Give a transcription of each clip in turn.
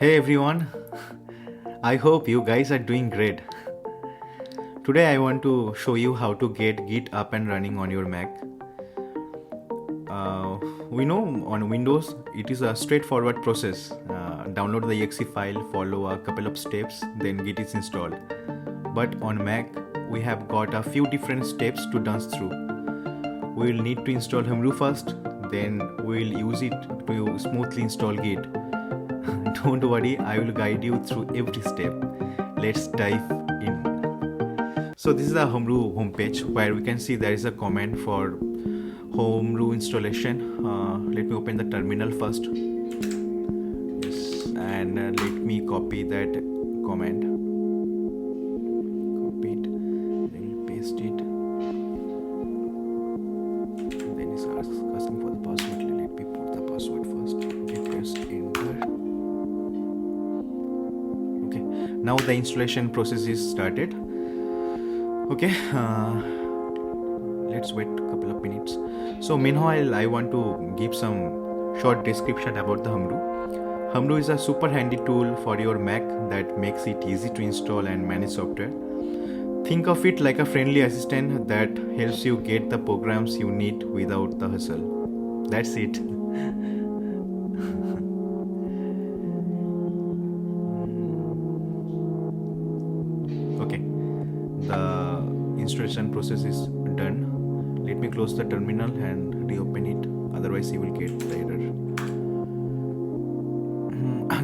Hey everyone, I hope you guys are doing great. Today I want to show you how to get Git up and running on your Mac. We know on Windows it is a straightforward process. Download the exe file, follow a couple of steps, then Git is installed. But on Mac we have got a few different steps to dance through. We will need to install Homebrew first, then we will use it to smoothly install Git. Don't worry, I will guide you through every step. Let's dive in. So this is the Homebrew homepage where we can see there is a command for Homebrew installation. Let me open the terminal first. Yes, and let me copy that command. Copy it, then paste it. Then it's asking for the password. Let me put the password first. Okay, press enter. Now the installation process is started. Okay, let's wait a couple of minutes. So meanwhile I want to give some short description about the Homebrew. Homebrew is a super handy tool for your Mac that makes it easy to install and manage software. Think of it like a friendly assistant that helps you get the programs you need without the hustle. That's it. Okay, the installation process is done. Let me close the terminal and reopen it, otherwise you will get the error.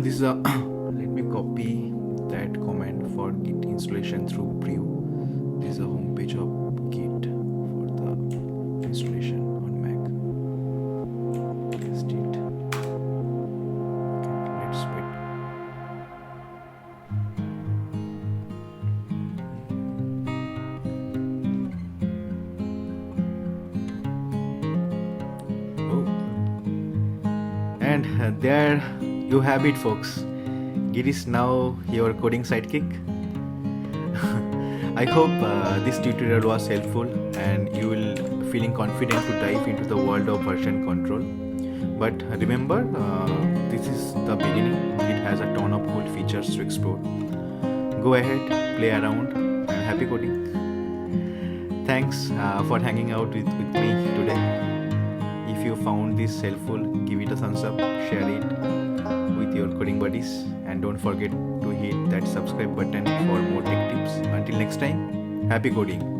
This is a let me copy that command for Git installation through brew. This is a home page of Git for the installation on Mac. Paste it. Okay, let's wait. And there you have it, folks. Git is now your coding sidekick. I hope this tutorial was helpful and you will feeling confident to dive into the world of version control. But remember, this is the beginning. It has a ton of cool features to explore. Go ahead, play around, and happy coding. Thanks for hanging out with me today. If you found this helpful, give it a thumbs up, share it with your coding buddies, and don't forget to hit that subscribe button for more tech tips. Until next time, happy coding.